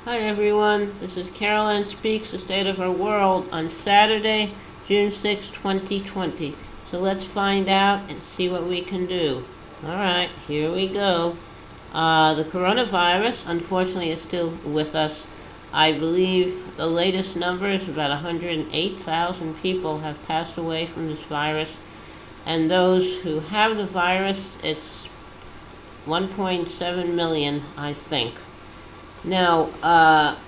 Hi everyone, this is Carolyn Speaks, the State of Our World on Saturday, June 6, 2020. So let's find out and see what we can do. Alright, here we go. The coronavirus, unfortunately, is still with us. I believe the latest number is about 108,000 people have passed away from this virus. And those who have the virus, it's 1.7 million, I think. Now,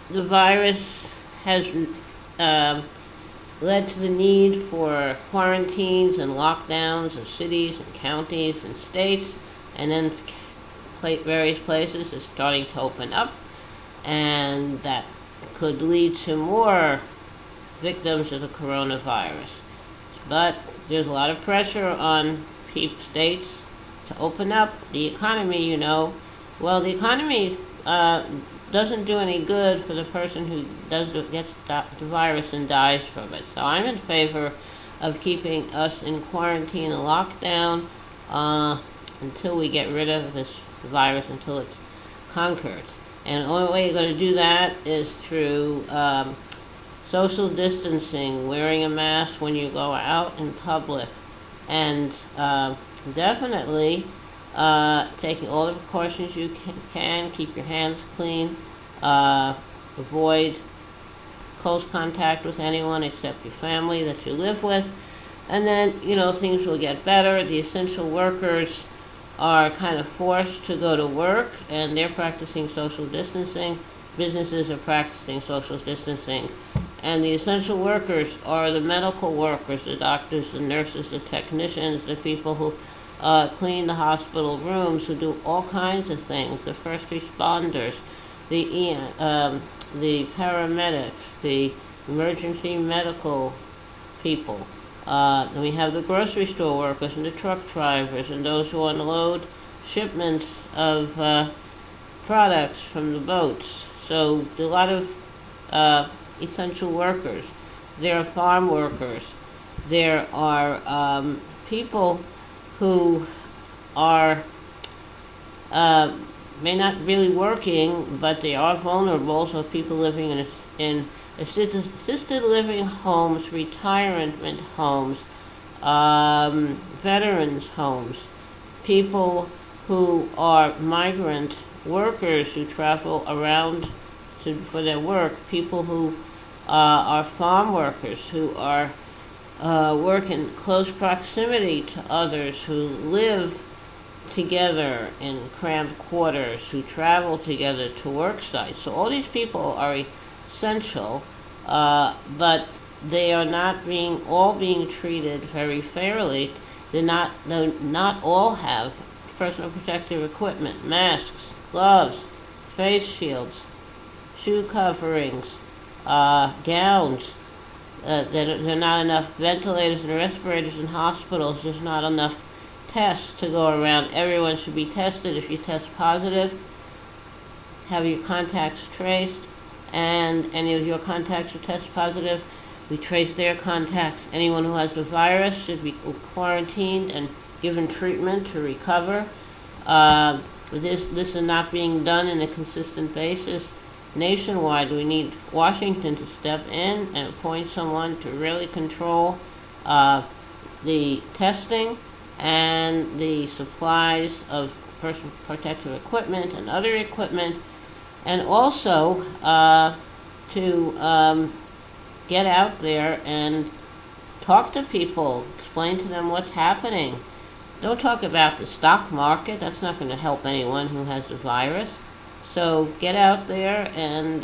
the virus has led to the need for quarantines and lockdowns of cities and counties and states, and then various places are starting to open up, and that could lead to more victims of the coronavirus. But there's a lot of pressure on states to open up the economy, Well, the economy doesn't do any good for the person who gets the virus and dies from it. So I'm in favor of keeping us in quarantine and lockdown until we get rid of this virus, until it's conquered. And the only way you're going to do that is through social distancing, wearing a mask when you go out in public, and definitely taking all the precautions you can, keep your hands clean, avoid close contact with anyone except your family that you live with, and then, things will get better. The essential workers are kind of forced to go to work, and they're practicing social distancing. Businesses are practicing social distancing. And the essential workers are the medical workers, the doctors, the nurses, the technicians, the people who clean the hospital rooms, who do all kinds of things, the first responders, the paramedics, the emergency medical people. Then we have the grocery store workers and the truck drivers and those who unload shipments of products from the boats. So a lot of essential workers. There are farm workers. There are people who are may not really working, but they are vulnerable. So people living in assisted living homes, retirement homes, veterans homes, people who are migrant workers who travel around for their work, people who are farm workers who are work in close proximity to others, who live together in cramped quarters, who travel together to work sites. So all these people are essential, but they are not all being treated very fairly. They're not all have personal protective equipment, masks, gloves, face shields, shoe coverings, gowns. There are not enough ventilators and respirators in hospitals. There's not enough tests to go around. Everyone should be tested. If you test positive, have your contacts traced, and any of your contacts who test positive, we trace their contacts. Anyone who has the virus should be quarantined and given treatment to recover. This is not being done on a consistent basis nationwide. We need Washington to step in and appoint someone to really control the testing and the supplies of personal protective equipment and other equipment, and also to get out there and talk to people, explain to them what's happening. Don't talk about the stock market. That's not going to help anyone who has the virus. So get out there and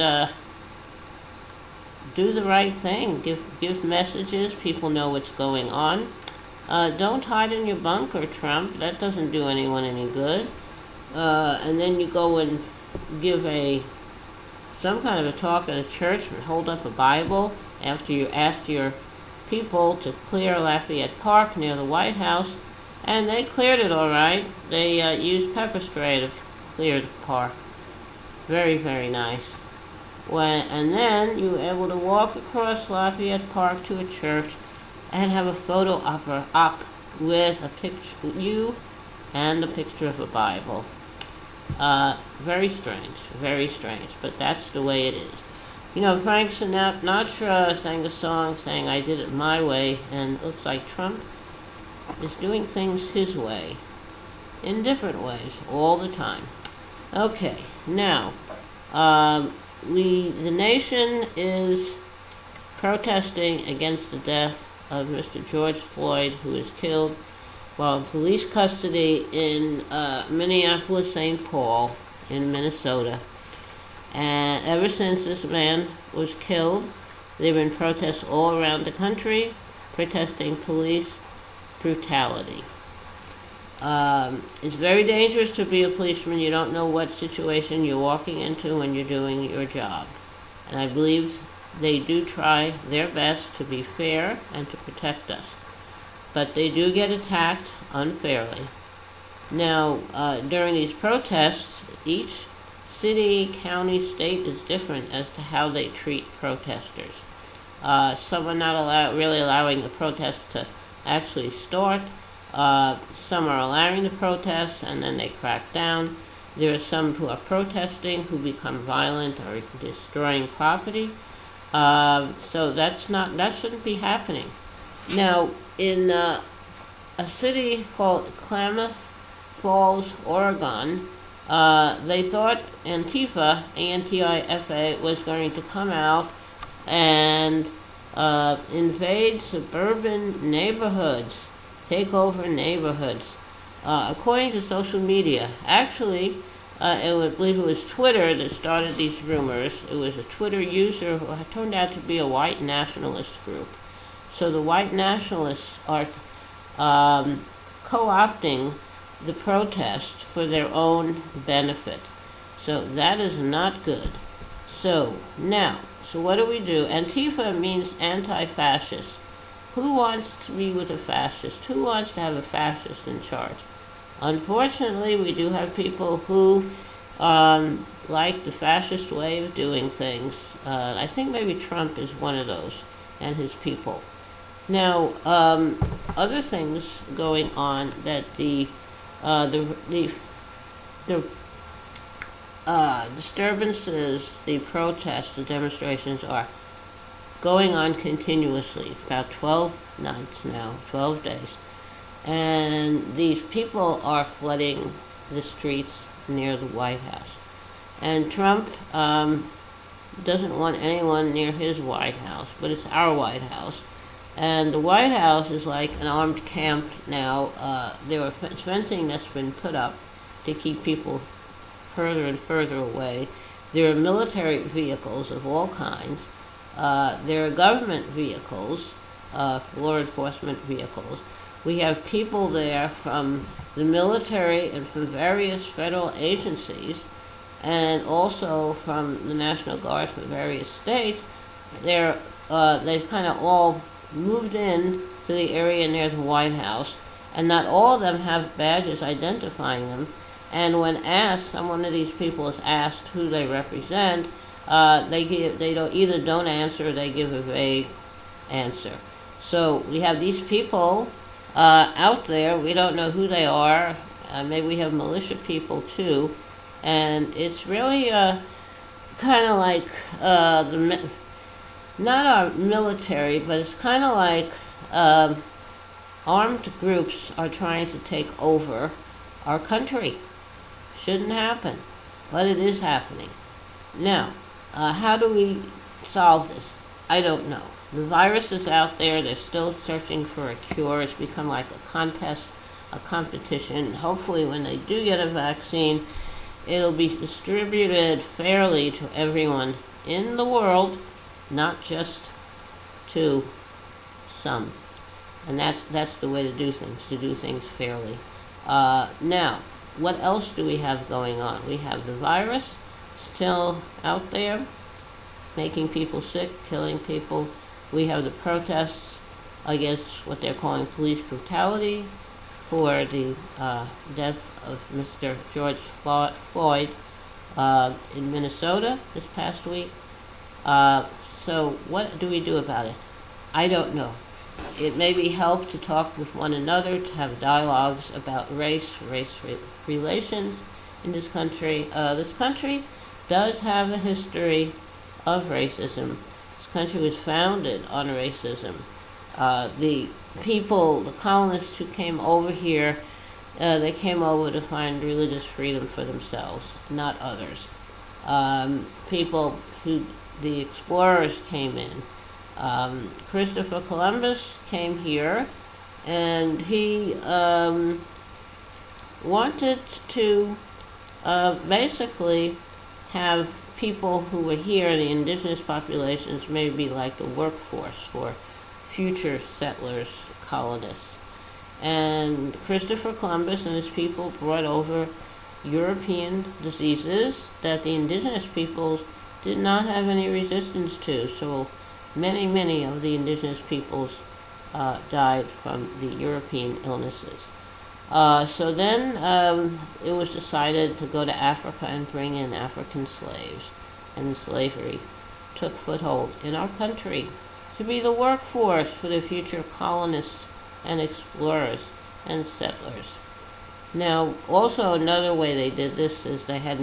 do the right thing. Give messages. People know what's going on. Don't hide in your bunker, Trump. That doesn't do anyone any good. And then you go and give some kind of a talk at a church and hold up a Bible after you asked your people to clear Lafayette Park near the White House, and they cleared it all right. They used pepper spray to clear the park. Very, very nice. And then you were able to walk across Lafayette Park to a church and have a photo op with a picture, you and a picture of a Bible. Very strange, but that's the way it is. You know, Frank Sinatra sang a song saying, "I did it my way," and it looks like Trump is doing things his way, in different ways, all the time. Okay, now, the nation is protesting against the death of Mr. George Floyd, who was killed while in police custody in Minneapolis, St. Paul, in Minnesota. And ever since this man was killed, there have been protests all around the country protesting police brutality. It's very dangerous to be a policeman. You don't know what situation you're walking into when you're doing your job. And I believe they do try their best to be fair and to protect us. But they do get attacked unfairly. Now, during these protests, each city, county, state is different as to how they treat protesters. Some are not really allowing the protests to actually start. Some are allowing the protests and then they crack down. There are some who are protesting who become violent or destroying property. So that shouldn't be happening. Now, in a city called Klamath Falls, Oregon, they thought Antifa, A-N-T-I-F-A, was going to come out and invade suburban neighborhoods, take over neighborhoods. According to social media, actually, I believe it was Twitter that started these rumors. It was a Twitter user who turned out to be a white nationalist group. So the white nationalists are co-opting the protest for their own benefit. So that is not good. So what do we do? Antifa means anti-fascist. Who wants to be with a fascist? Who wants to have a fascist in charge? Unfortunately, we do have people who like the fascist way of doing things. I think maybe Trump is one of those, and his people. Now, other things going on that the disturbances, the protests, the demonstrations are going on continuously, about 12 nights now, 12 days. And these people are flooding the streets near the White House. And Trump doesn't want anyone near his White House, but it's our White House. And the White House is like an armed camp now. There are fencing that's been put up to keep people further and further away. There are military vehicles of all kinds. There are government vehicles, law enforcement vehicles. We have people there from the military and from various federal agencies, and also from the National Guard from various states. They've kind of all moved in to the area near the White House, and not all of them have badges identifying them. And when asked, one of these people is asked who they represent, they don't answer, or they give a vague answer. So we have these people out there. We don't know who they are. Maybe we have militia people too, and it's really kind of like not our military, but it's kind of like armed groups are trying to take over our country. Shouldn't happen, but it is happening. Now, how do we solve this? I don't know. The virus is out there. They're still searching for a cure. It's become like a contest, a competition. Hopefully when they do get a vaccine, it'll be distributed fairly to everyone in the world, not just to some. And that's the way to do things fairly. Now, what else do we have going on? We have the virus still out there, making people sick, killing people. We have the protests against what they're calling police brutality for the death of Mr. George Floyd in Minnesota this past week. So what do we do about it? I don't know. It maybe help to talk with one another, to have dialogues about race relations, in this country. This country does have a history of racism. This country was founded on racism. The people, the colonists who came over here, they came over to find religious freedom for themselves, not others. People who, the explorers came in. Christopher Columbus came here, and he wanted to basically have people who were here, the indigenous populations, maybe like the workforce for future settlers, colonists. And Christopher Columbus and his people brought over European diseases that the indigenous peoples did not have any resistance to. So many of the indigenous peoples died from the European illnesses. So then it was decided to go to Africa and bring in African slaves. And slavery took foothold in our country to be the workforce for the future colonists and explorers and settlers. Now, also another way they did this is they had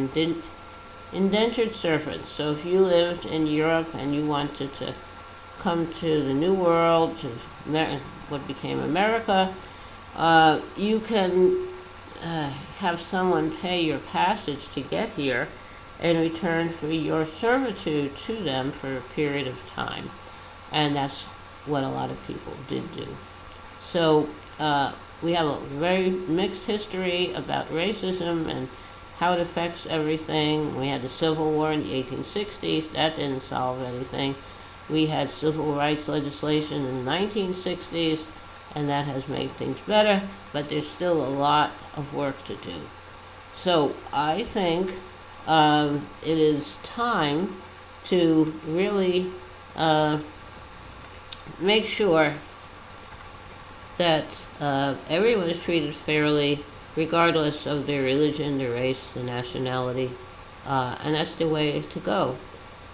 indentured servants. So if you lived in Europe and you wanted to come to the New World, to what became America, you can have someone pay your passage to get here in return for your servitude to them for a period of time. And that's what a lot of people did do. So we have a very mixed history about racism and how it affects everything. We had the Civil War in the 1860s. That didn't solve anything. We had civil rights legislation in the 1960s, and that has made things better, but there's still a lot of work to do. So I think it is time to really make sure that everyone is treated fairly, regardless of their religion, their race, their nationality, and that's the way to go.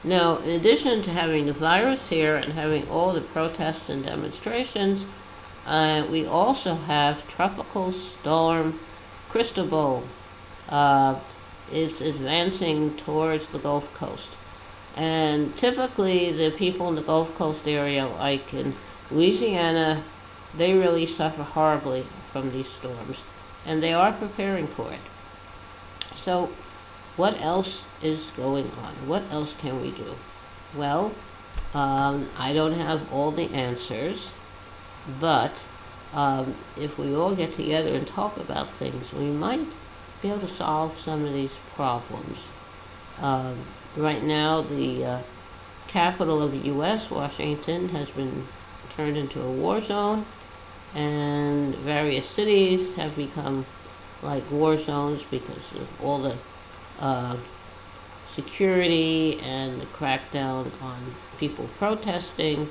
Now, in addition to having the virus here and having all the protests and demonstrations, we also have Tropical Storm Cristobal. It's advancing towards the Gulf Coast. And typically the people in the Gulf Coast area, like in Louisiana, they really suffer horribly from these storms. And they are preparing for it. So what else is going on? What else can we do? Well, I don't have all the answers, but if we all get together and talk about things, we might be able to solve some of these problems. Right now, the capital of the U.S., Washington, has been turned into a war zone, and various cities have become like war zones because of all the security and the crackdown on people protesting.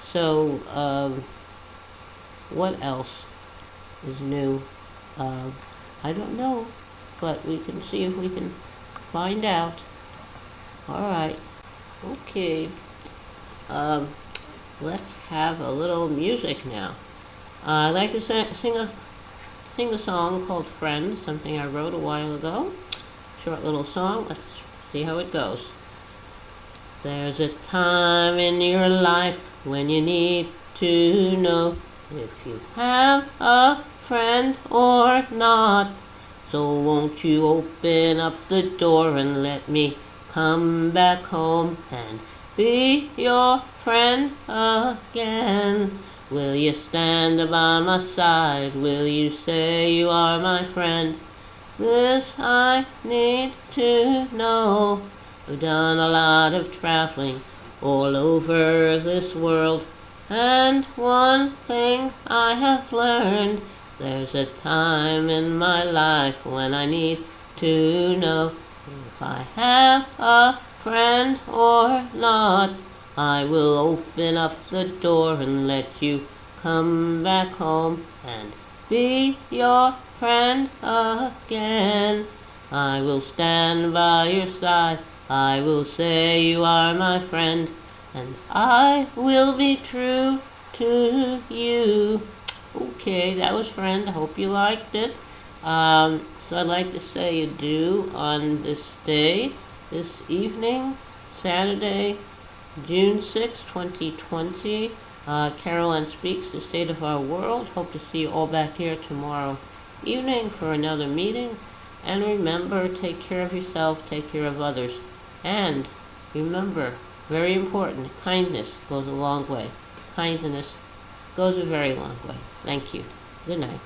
So, what else is new? I don't know, but we can see if we can find out. All right. Okay. Let's have a little music now. I'd like to sing a song called Friends, something I wrote a while ago. Short little song. Let's see how it goes. There's a time in your life when you need to know if you have a friend or not. So won't you open up the door and let me come back home and be your friend again? Will you stand by my side? Will you say you are my friend? This I need to know. I've done a lot of traveling all over this world, and one thing I have learned, there's a time in my life when I need to know if I have a friend or not. I will open up the door and let you come back home and be your friend again. I will stand by your side. I will say you are my friend, and I will be true to you. Okay, that was Friend. I hope you liked it. So I'd like to say adieu on this day, this evening, Saturday, June 6, 2020. Carolyn Speaks, The State of Our World. Hope to see you all back here tomorrow evening for another meeting. And remember, take care of yourself, take care of others. And remember, very important, kindness goes a long way. Kindness goes a very long way. Thank you. Good night.